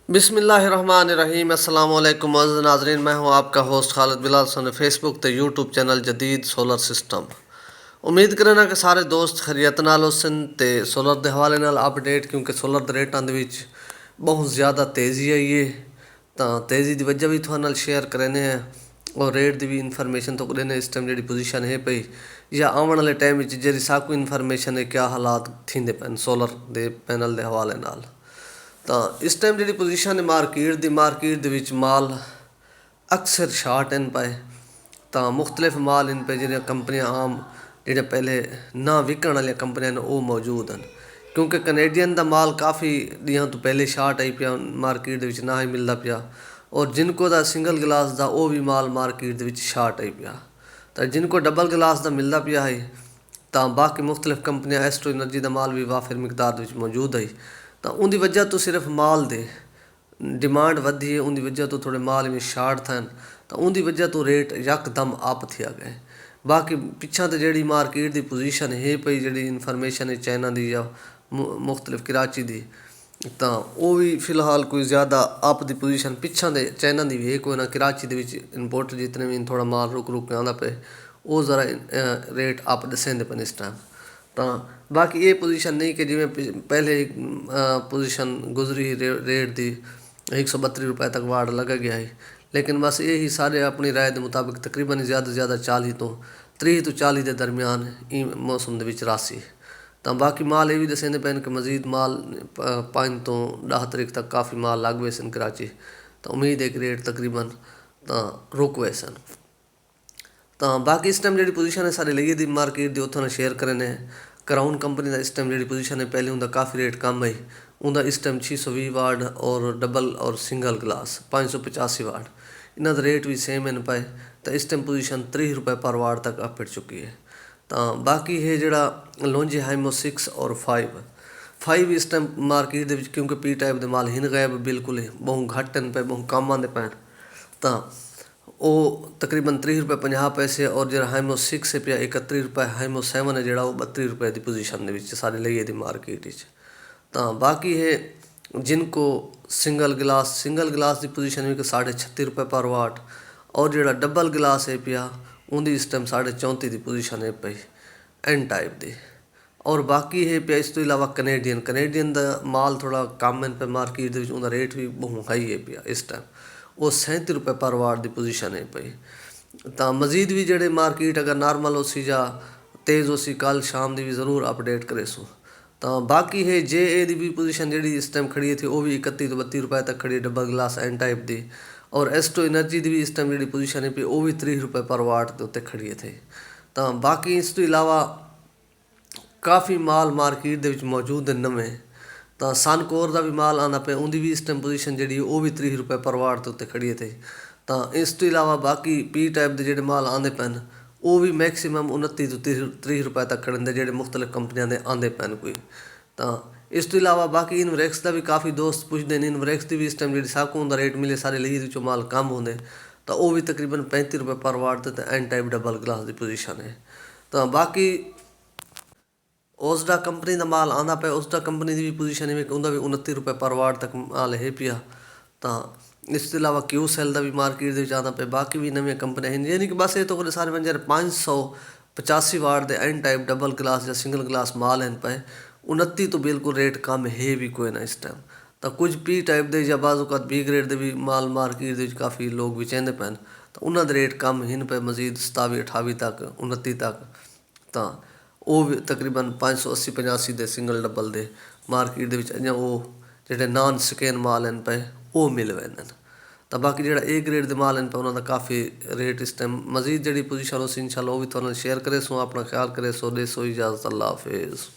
बिस्मिल्लाहिर्रहमानिर्रहीम। अस्सलाम वालेकुम मुअज़्ज़िज़ नाज़रीन, मैं हूं आपका होस्ट खालिद बिलाल सन फेसबुक ते यूट्यूब चैनल जदीद सोलर सिस्टम। उम्मीद करना कि सारे दोस्त खैरियत नाल होसन ते सोलर के हवाले नाल अपडेट, क्योंकि सोलर के रेटां दे विच बहुत ज़्यादा तेज़ी आई है। तो तेज़ी की वजह भी थोड़े नाल शेयर करने हैं और रेट की भी इन्फॉर्मेशन तो देने इस टाइम जी पोजीशन है पई या आने वाले टाइम जी साकू इन्फॉर्मेशन है क्या हालात थींदे पैन सोलर के पैनल के हवाले नाल। तो इस टाइम जी पोजीशन है मार्केट दे विच माल अक्सर शार्ट इन पे। तो मुख्तलिफ माल इन पे जो कंपनियां आम जो पहले ना विकण वाली कंपनियां ने वो मौजूद हैं, क्योंकि कनेडियन का माल काफ़ी दिनों तो पहले शार्ट आई पिया, मार्केट दे विच ना ही मिलता पिया। और जिनको दा सिंगल गिलास का वो भी माल मार्केट दे विच शार्ट आई पिया। तो जिनको डबल गिलास का मिलता पिया है तो बाकी मुख्तलिफ कंपनियां एस्ट्रो एनर्जी का माल भी वाफिर मिकदार विच मौजूद है। तो उनकी वजह तो सिर्फ माल दे डिमांड वधी है, उनकी वजह तो थोड़े माल में शार्ट थे तो उनकी वजह तो रेट यकदम अप थिया गए। बाकी पिछा तो जी मार्केट की पोजीशन है पई, जी इन्फॉर्मेशन है चाइना की या मुख्तलिफ कराची की, तो वो भी फिलहाल कोई ज़्यादा अप की पोजीशन पिछा दे चाइना की भी है कोई ना। कराची के इंपोर्टर जितने भी थोड़ा माल रुक रुक के आंदा पे वो ज़रा रेट अप दसेंदे पे इस टाइम। तो बाकी ये पोजीशन नहीं कि जिमें पहले एक पोजीशन गुजरी रेट की 132 रुपये तक वार्ड लगा गया है, लेकिन बस यही सारे अपनी राय के मुताबिक तकरीबन ज़्यादा से ज़्यादा 40 तो 30 तो 40 के दरमियान मौसम के रासी। तो बाकी माल ये भी दसेंदे पैन कि मजीद माल 5 तो 10 तारीख तक काफ़ी माल लग गए सन कराची। तो उम्मीद है कि रेट तकरीबन तो रुक गए सन। तो बाकी इस टाइम जी पोजीशन है सारे लगी थी मार्केट की उतों शेयर करने क्राउन कंपनी का इस टाइम जी पोजीशन है पहले उनका काफ़ी रेट कम है। उनका इस टाइम 620 वाट और डबल और सिंगल गिलास 585 वाट इन्हों का रेट भी सेम इन पाए। तो इस टाइम पोजीशन 30 रुपये पर वाट तक अप चुकी है। तो बाकी है जरा लॉन्जी हाइमो 6 और 5 इस टाइम मार्केट के क्योंकि पी टाइप के माल हिन गए बिल्कुल ही बहुत घट इन पे बहुत कम आते पैन। तो वो तकरीबन 30 रुपये 50 पैसे और जो हाइमो 6 है पिया 31 रुपये, हाइमो 7 है जोड़ा वो 32 रुपये की पोजीशन सारी लगी थी मार्केट। तो बाकी है जिनको सिंगल गिलास की पोजीशन भी 36.5 रुपये पर वाट और जो डबल गिलास है पिया उनकी इस टाइम 34.5 की पोजीशन है पई एन टाइप की। और बाकी है पिया इस तो इलावा कनेडियन का माल थोड़ा कम इन पे मार्केट उनका रेट भी बहुत हाई है पिया इस टाइम वो 37 रुपये पर वाट की पोजीशन है पई। तो मजीद भी जोड़े मार्केट अगर नॉर्मल हो सी जा तेज़ हो सी कल शाम की भी ज़रूर अपडेट करे सो। तो बाकी है जे ए की भी पोजीशन जी इस टाइम खड़ी थी वो भी 31 तो 32 रुपये तक खड़ी डबल गिलास एन टाइप की। और एस्ट्रो एनर्जी की भी इस टाइम जी पोजीशन है वो भी 30 रुपये पर वाट के उत्ते खड़ी थे। तो बाकी इस तो इलावा काफ़ी माल मार्केट के मौजूद है नवें। तो सनकोर का भी माल आना पे उनकी भी इस टाइम पोजीशन जी वो भी 30 रुपये पर वाट के उत्ते खड़ी थे। तो इस तो इलावा बाकी पी टाइप के जोड़े माल आते पैन वो भी मैक्सीमम 29 तो 30 रुपये तक खड़े जो मुख्तलिफ कंपनियों के आते पैन कोई। तो इस तो इलावा बाकी इनवरैक्स का भी काफ़ी दोस्त पूछते हैं इनवरैक्स की भी इस टाइम जी साकू का रेट मिले सारे लगी चो माल कम होंगे। तो वो भी तकरीबन 35 रुपये पर वाट तो एन टाइप डबल गिलास की पोजीशन है। तो बाकी ओसडा कंपनी का माल आंदा पे ओसडा कंपनी की भी पोजीशन है उनका भी 29 रुपये पर वाट तक माल है पिया। तो इस तो इलावा क्यू सैल का भी मार्केट आंदा पे बाकी भी नवी कंपनियां हैं यानी कि बस ये तो सारे बन जाए 585 वाट के एन टाइप डबल गिलास या सिंगल गिलास माल हैं पे 29 तो बिल्कुल रेट कम है भी कोई ना इस टाइम। तो कुछ पी टाइप के या बाज़ात बी ग्रेड के भी माल मार्केट काफ़ी लोग भी चाहते पैन तो उन्होंने रेट कम हिन पे मजीद 27 28 तक 29 तक। तो वो भी तकरीबन 580 85 के सिंगल डबल के मार्केट के वो जो नॉन स्कैन माल हैं पे वो मिल वेंदे। तो बाकी जो ए ग्रेड के माल हैं पे उन्होंने काफ़ी रेट इस टाइम मजीद जी पोजीशन हो इंशाल्लाह वो भी थोड़ा शेयर करे सो अपना ख्याल करे सो दे सो इजाज़त अल्लाह हाफिज़।